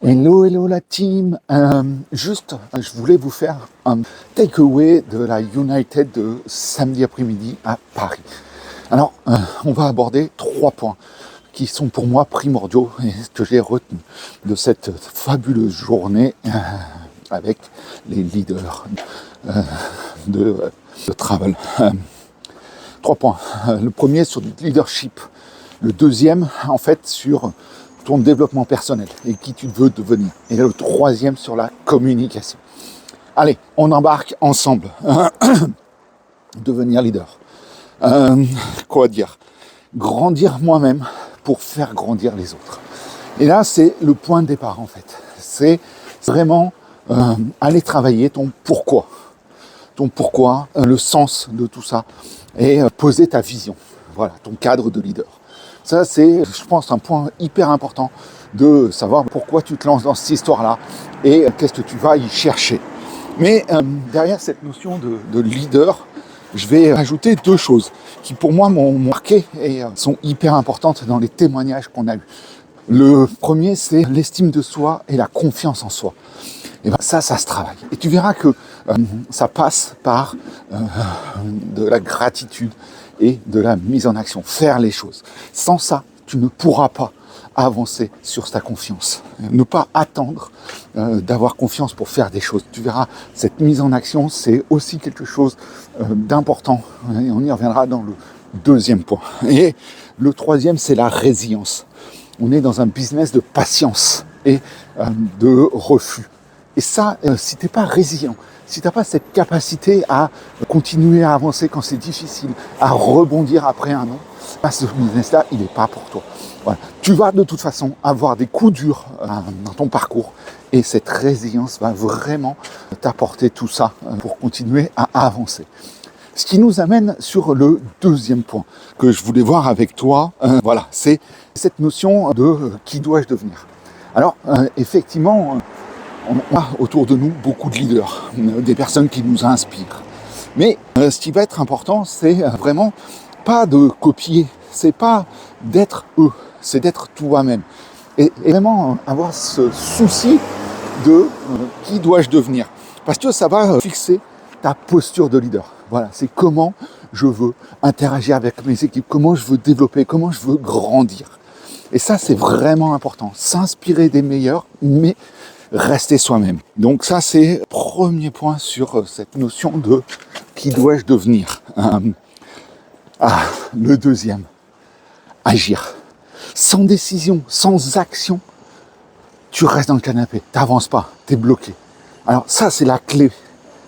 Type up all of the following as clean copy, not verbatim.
Hello la team. Je voulais vous faire un takeaway de la United de samedi après-midi à Paris. Alors, on va aborder 3 points qui sont pour moi primordiaux et ce que j'ai retenu de cette fabuleuse journée avec les leaders de travel. 3 points. Le premier sur du leadership. Le deuxième, en fait, sur ton développement personnel et qui tu veux devenir. Et le troisième sur la communication. Allez, on embarque ensemble. Devenir leader. Quoi dire ? Grandir moi-même pour faire grandir les autres. Et là, c'est le point de départ, en fait. C'est vraiment aller travailler ton pourquoi. Ton pourquoi, le sens de tout ça. Et poser ta vision. Voilà, ton cadre de leader. Ça, c'est, je pense, un point hyper important de savoir pourquoi tu te lances dans cette histoire-là et qu'est-ce que tu vas y chercher. Mais derrière cette notion de leader, je vais ajouter 2 choses qui, pour moi, m'ont marqué et sont hyper importantes dans les témoignages qu'on a eus. Le premier, c'est l'estime de soi et la confiance en soi. Et ben ça se travaille. Et tu verras que ça passe par de la gratitude et de la mise en action, faire les choses. Sans ça, tu ne pourras pas avancer sur ta confiance. Ne pas attendre d'avoir confiance pour faire des choses. Tu verras, cette mise en action, c'est aussi quelque chose d'important. Et on y reviendra dans le deuxième point. Et le troisième, c'est la résilience. On est dans un business de patience et de refus. Et ça, si tu n'es pas résilient, si tu n'as pas cette capacité à continuer à avancer quand c'est difficile, à rebondir après un an, ce business-là, il n'est pas pour toi. Voilà. Tu vas de toute façon avoir des coups durs dans ton parcours et cette résilience va vraiment t'apporter tout ça pour continuer à avancer. Ce qui nous amène sur le deuxième point que je voulais voir avec toi, voilà, c'est cette notion de qui dois-je devenir. Alors, effectivement, on a autour de nous beaucoup de leaders, des personnes qui nous inspirent. Mais ce qui va être important, c'est vraiment pas de copier, c'est pas d'être eux, c'est d'être toi-même. Et vraiment avoir ce souci de qui dois-je devenir. Parce que ça va fixer ta posture de leader. Voilà, c'est comment je veux interagir avec mes équipes, comment je veux développer, comment je veux grandir. Et ça, c'est vraiment important. S'inspirer des meilleurs, mais rester soi-même. Donc ça, c'est le premier point sur cette notion de qui dois-je devenir. Le deuxième, agir. Sans décision, sans action, tu restes dans le canapé, tu n'avances pas, tu es bloqué. Alors ça, c'est la clé.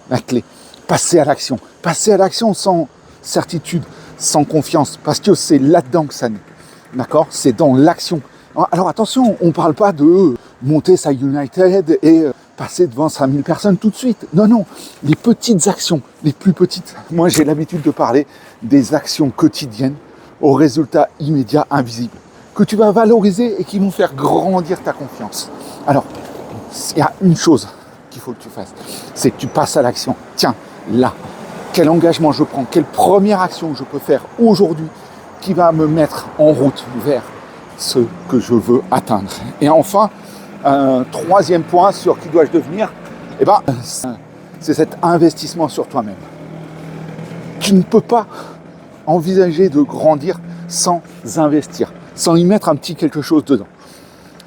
La clé. Passer à l'action. Passer à l'action sans certitude, sans confiance, parce que c'est là-dedans que ça naît. D'accord ? C'est dans l'action. Alors attention, on ne parle pas de monter sa United et passer devant 5000 personnes tout de suite. Non, les petites actions, les plus petites. Moi, j'ai l'habitude de parler des actions quotidiennes aux résultats immédiats invisibles, que tu vas valoriser et qui vont faire grandir ta confiance. Alors, il y a une chose qu'il faut que tu fasses, c'est que tu passes à l'action. Tiens, là, quel engagement je prends, quelle première action je peux faire aujourd'hui qui va me mettre en route vers ce que je veux atteindre. Et enfin, un troisième point sur qui dois-je devenir, c'est cet investissement sur toi-même. Tu ne peux pas envisager de grandir sans investir, sans y mettre un petit quelque chose dedans.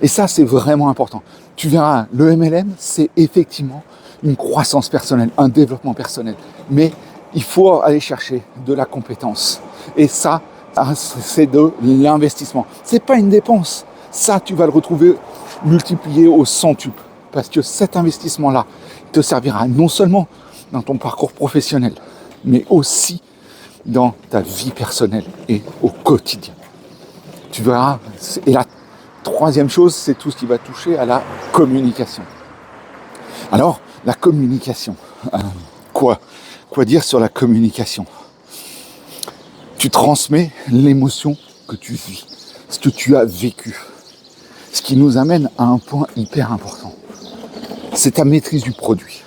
Et ça, c'est vraiment important. Tu verras, le MLM, c'est effectivement une croissance personnelle, un développement personnel. Mais il faut aller chercher de la compétence. Et ça, c'est de l'investissement. C'est pas une dépense. Ça, tu vas le retrouver multiplié au centuple. Parce que cet investissement-là te servira non seulement dans ton parcours professionnel, mais aussi dans ta vie personnelle et au quotidien. Tu verras. Et la troisième chose, c'est tout ce qui va toucher à la communication. Alors, la communication. Quoi dire sur la communication ? Tu transmets l'émotion que tu vis, ce que tu as vécu. Ce qui nous amène à un point hyper important. C'est ta maîtrise du produit.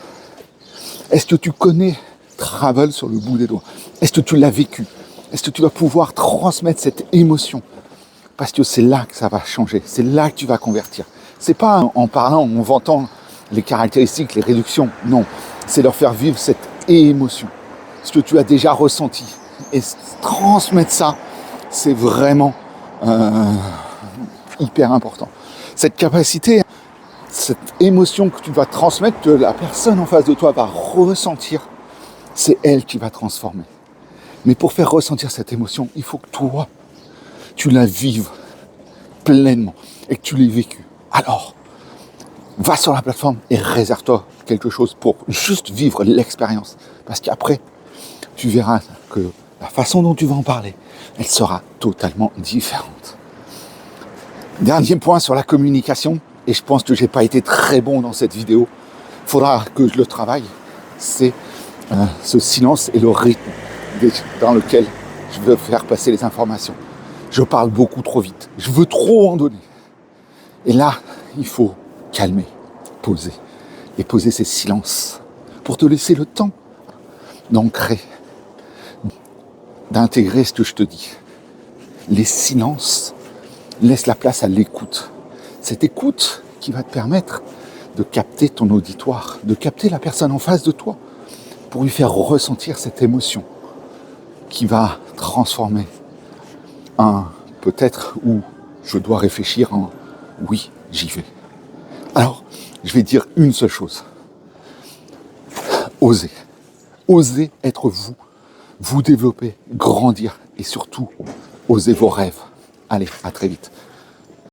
Est-ce que tu connais Travel sur le bout des doigts ? Est-ce que tu l'as vécu ? Est-ce que tu vas pouvoir transmettre cette émotion ? Parce que c'est là que ça va changer, c'est là que tu vas convertir. C'est pas en parlant, en vantant les caractéristiques, les réductions. Non, c'est leur faire vivre cette émotion, ce que tu as déjà ressenti. Et transmettre ça, c'est vraiment hyper important. Cette capacité, cette émotion que tu vas transmettre, que la personne en face de toi va ressentir, c'est elle qui va transformer. Mais pour faire ressentir cette émotion, il faut que toi, tu la vives pleinement et que tu l'aies vécue. Alors, va sur la plateforme et réserve-toi quelque chose pour juste vivre l'expérience. Parce qu'après, tu verras que la façon dont tu vas en parler, elle sera totalement différente. Dernier point sur la communication, et je pense que je n'ai pas été très bon dans cette vidéo, il faudra que je le travaille, c'est ce silence et le rythme dans lequel je veux faire passer les informations. Je parle beaucoup trop vite, je veux trop en donner. Et là, il faut calmer, poser, et poser ces silences pour te laisser le temps d'ancrer, d'intégrer ce que je te dis. Les silences laissent la place à l'écoute. Cette écoute qui va te permettre de capter ton auditoire, de capter la personne en face de toi, pour lui faire ressentir cette émotion qui va transformer un peut-être où je dois réfléchir en oui, j'y vais. Alors, je vais dire une seule chose. Osez. Osez être vous. Vous développer, grandir et surtout, osez vos rêves. Allez, à très vite.